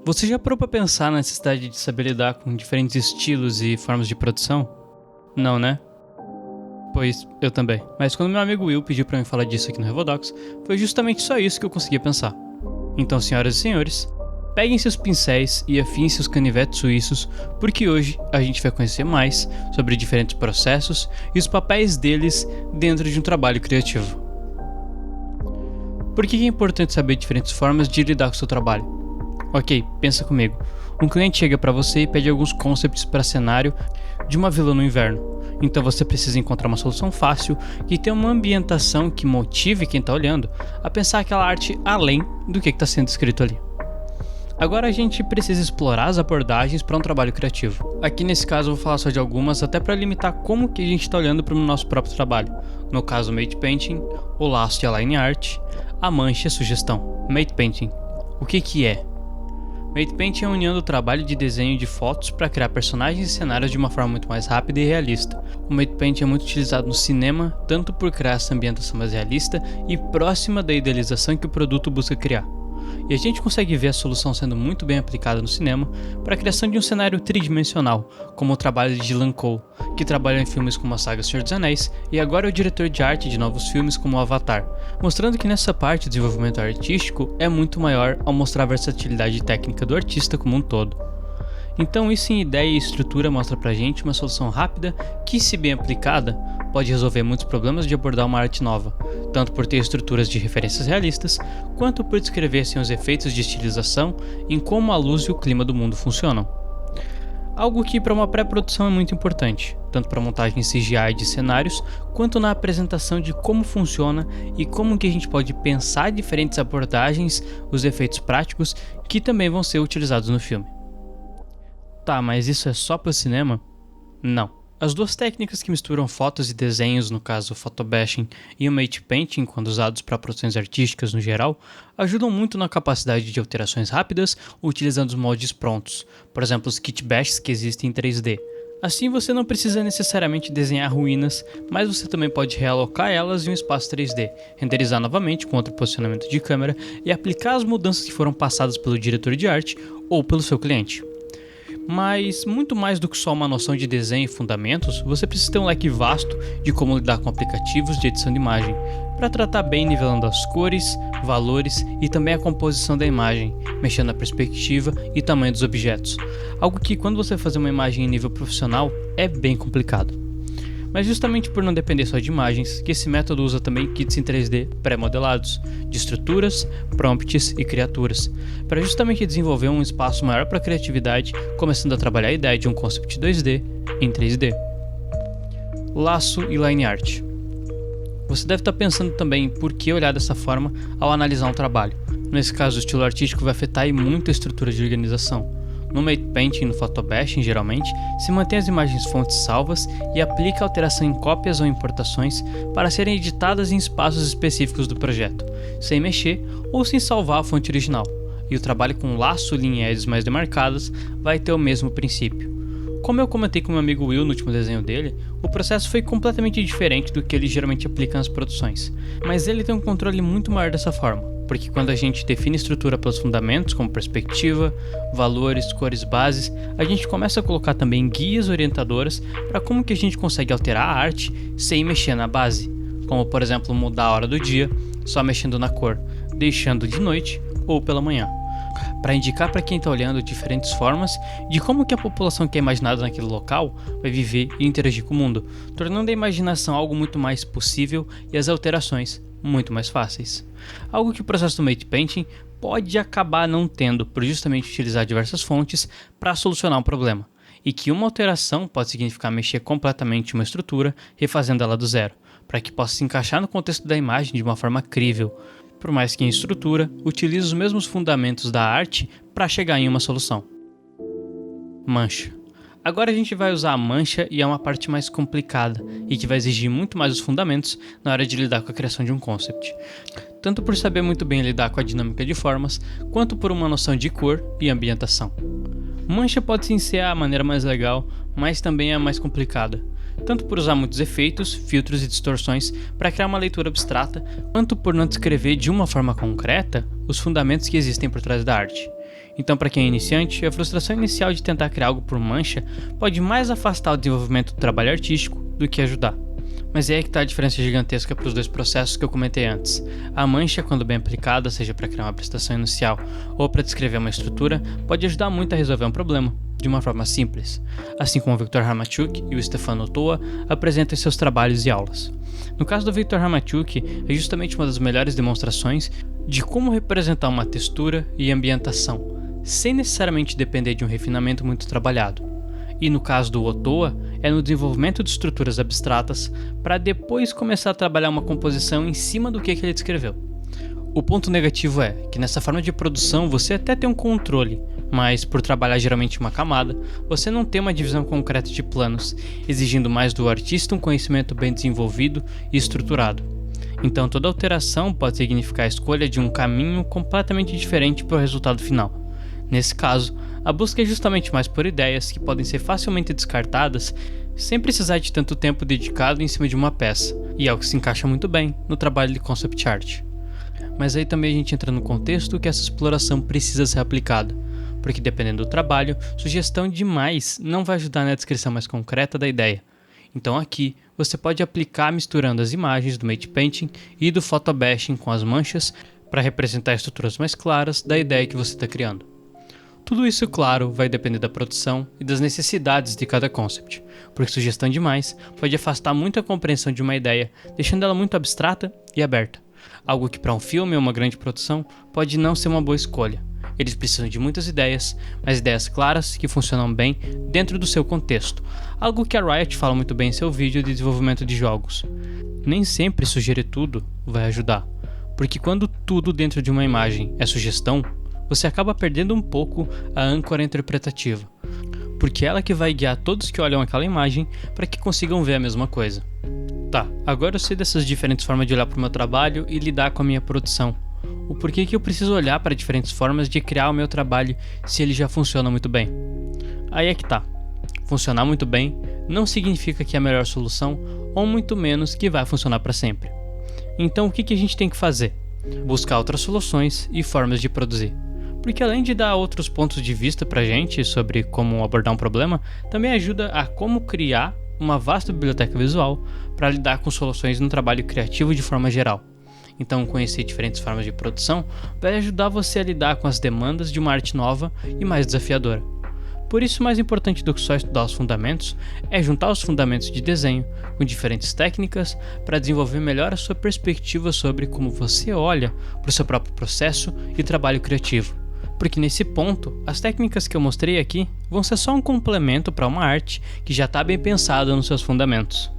Você já parou pra pensar na necessidade de saber lidar com diferentes estilos e formas de produção? Não, né? Pois, eu também. Mas quando meu amigo Will pediu pra mim falar disso aqui no Revodox, foi justamente só isso que eu conseguia pensar. Então, senhoras e senhores, peguem seus pincéis e afiem seus canivetes suíços, porque hoje a gente vai conhecer mais sobre diferentes processos e os papéis deles dentro de um trabalho criativo. Por que é importante saber diferentes formas de lidar com o seu trabalho? Ok, pensa comigo. Um cliente chega para você e pede alguns concepts para cenário de uma vila no inverno. Então você precisa encontrar uma solução fácil que tenha uma ambientação que motive quem está olhando a pensar aquela arte além do que está sendo escrito ali. Agora a gente precisa explorar as abordagens para um trabalho criativo. Aqui nesse caso eu vou falar só de algumas, até para limitar como que a gente está olhando para o nosso próprio trabalho. No caso, o Mate Painting, o laço de Align Art, a mancha e a sugestão. Mate Painting. O que é? Mate Painting é a união do trabalho de desenho de fotos para criar personagens e cenários de uma forma muito mais rápida e realista. O Mate Painting é muito utilizado no cinema, tanto por criar essa ambientação mais realista e próxima da idealização que o produto busca criar. E a gente consegue ver a solução sendo muito bem aplicada no cinema para a criação de um cenário tridimensional, como o trabalho de Dylan Cole, que trabalha em filmes como a saga Senhor dos Anéis e agora é o diretor de arte de novos filmes como o Avatar, mostrando que nessa parte o desenvolvimento artístico é muito maior ao mostrar a versatilidade técnica do artista como um todo. Então isso em ideia e estrutura mostra pra gente uma solução rápida que, se bem aplicada, pode resolver muitos problemas de abordar uma arte nova, tanto por ter estruturas de referências realistas, quanto por descrever os efeitos de estilização em como a luz e o clima do mundo funcionam. Algo que para uma pré-produção é muito importante, tanto para a montagem CGI de cenários, quanto na apresentação de como funciona e como que a gente pode pensar diferentes abordagens, os efeitos práticos que também vão ser utilizados no filme. Tá, mas isso é só para o cinema? Não. As duas técnicas que misturam fotos e desenhos, no caso o photobashing e o Mate Painting, quando usados para produções artísticas no geral, ajudam muito na capacidade de alterações rápidas utilizando os moldes prontos, por exemplo os kitbashes que existem em 3D. Assim você não precisa necessariamente desenhar ruínas, mas você também pode realocar elas em um espaço 3D, renderizar novamente com outro posicionamento de câmera e aplicar as mudanças que foram passadas pelo diretor de arte ou pelo seu cliente. Mas, muito mais do que só uma noção de desenho e fundamentos, você precisa ter um leque vasto de como lidar com aplicativos de edição de imagem, para tratar bem nivelando as cores, valores e também a composição da imagem, mexendo na perspectiva e tamanho dos objetos, algo que quando você fazer uma imagem em nível profissional é bem complicado. Mas justamente por não depender só de imagens, que esse método usa também kits em 3D pré-modelados, de estruturas, prompts e criaturas, para justamente desenvolver um espaço maior para a criatividade, começando a trabalhar a ideia de um concept 2D em 3D. Laço e line art. Você deve estar pensando também por que olhar dessa forma ao analisar um trabalho. Nesse caso, o estilo artístico vai afetar muito a estrutura de organização. No Mate Painting e no Photobashing, geralmente, se mantém as imagens fontes salvas e aplica alteração em cópias ou importações para serem editadas em espaços específicos do projeto, sem mexer ou sem salvar a fonte original. E o trabalho com laço e linhas mais demarcadas vai ter o mesmo princípio. Como eu comentei com meu amigo Will no último desenho dele, o processo foi completamente diferente do que ele geralmente aplica nas produções, mas ele tem um controle muito maior dessa forma. Porque quando a gente define estrutura pelos fundamentos, como perspectiva, valores, cores bases, a gente começa a colocar também guias orientadoras para como que a gente consegue alterar a arte sem mexer na base, como por exemplo mudar a hora do dia, só mexendo na cor, deixando de noite ou pela manhã, para indicar para quem está olhando diferentes formas de como que a população que é imaginada naquele local vai viver e interagir com o mundo, tornando a imaginação algo muito mais possível e as alterações muito mais fáceis. Algo que o processo do Mate Painting pode acabar não tendo por justamente utilizar diversas fontes para solucionar um problema, e que uma alteração pode significar mexer completamente uma estrutura, refazendo ela do zero, para que possa se encaixar no contexto da imagem de uma forma crível, por mais que em estrutura utilize os mesmos fundamentos da arte para chegar em uma solução. Mancha. Agora a gente vai usar a mancha e é uma parte mais complicada e que vai exigir muito mais os fundamentos na hora de lidar com a criação de um concept. Tanto por saber muito bem lidar com a dinâmica de formas, quanto por uma noção de cor e ambientação. Mancha pode sim ser a maneira mais legal, mas também é a mais complicada. Tanto por usar muitos efeitos, filtros e distorções para criar uma leitura abstrata, quanto por não descrever de uma forma concreta os fundamentos que existem por trás da arte. Então, para quem é iniciante, a frustração inicial de tentar criar algo por mancha pode mais afastar o desenvolvimento do trabalho artístico do que ajudar. Mas é aí que está a diferença gigantesca para os dois processos que eu comentei antes. A mancha, quando bem aplicada, seja para criar uma prestação inicial ou para descrever uma estrutura, pode ajudar muito a resolver um problema, de uma forma simples, assim como o Victor Harmachuk e o Stefano Otoa apresentam em seus trabalhos e aulas. No caso do Victor Harmachuk, é justamente uma das melhores demonstrações de como representar uma textura e ambientação, sem necessariamente depender de um refinamento muito trabalhado. E no caso do Otoa, é no desenvolvimento de estruturas abstratas para depois começar a trabalhar uma composição em cima do que ele descreveu. O ponto negativo é que nessa forma de produção você até tem um controle, mas por trabalhar geralmente uma camada, você não tem uma divisão concreta de planos, exigindo mais do artista um conhecimento bem desenvolvido e estruturado. Então toda alteração pode significar a escolha de um caminho completamente diferente para o resultado final. Nesse caso, a busca é justamente mais por ideias que podem ser facilmente descartadas sem precisar de tanto tempo dedicado em cima de uma peça, e é o que se encaixa muito bem no trabalho de concept art. Mas aí também a gente entra no contexto que essa exploração precisa ser aplicada, porque dependendo do trabalho, sugestão demais não vai ajudar na descrição mais concreta da ideia. Então aqui, você pode aplicar misturando as imagens do Mate Painting e do Photobashing com as manchas para representar estruturas mais claras da ideia que você está criando. Tudo isso, claro, vai depender da produção e das necessidades de cada concept, porque sugestão demais pode afastar muito a compreensão de uma ideia, deixando ela muito abstrata e aberta, algo que para um filme ou uma grande produção pode não ser uma boa escolha. Eles precisam de muitas ideias, mas ideias claras que funcionam bem dentro do seu contexto, algo que a Riot fala muito bem em seu vídeo de desenvolvimento de jogos. Nem sempre sugerir tudo vai ajudar, porque quando tudo dentro de uma imagem é sugestão, você acaba perdendo um pouco a âncora interpretativa, porque é ela que vai guiar todos que olham aquela imagem para que consigam ver a mesma coisa. Tá, agora eu sei dessas diferentes formas de olhar para o meu trabalho e lidar com a minha produção. O porquê que eu preciso olhar para diferentes formas de criar o meu trabalho se ele já funciona muito bem. Aí é que tá. Funcionar muito bem não significa que é a melhor solução, ou muito menos que vai funcionar para sempre. Então o que a gente tem que fazer? Buscar outras soluções e formas de produzir. Porque além de dar outros pontos de vista pra gente sobre como abordar um problema, também ajuda a como criar uma vasta biblioteca visual para lidar com soluções no trabalho criativo de forma geral. Então conhecer diferentes formas de produção vai ajudar você a lidar com as demandas de uma arte nova e mais desafiadora. Por isso, mais importante do que só estudar os fundamentos é juntar os fundamentos de desenho com diferentes técnicas para desenvolver melhor a sua perspectiva sobre como você olha para o seu próprio processo e trabalho criativo. Porque nesse ponto, as técnicas que eu mostrei aqui vão ser só um complemento para uma arte que já está bem pensada nos seus fundamentos.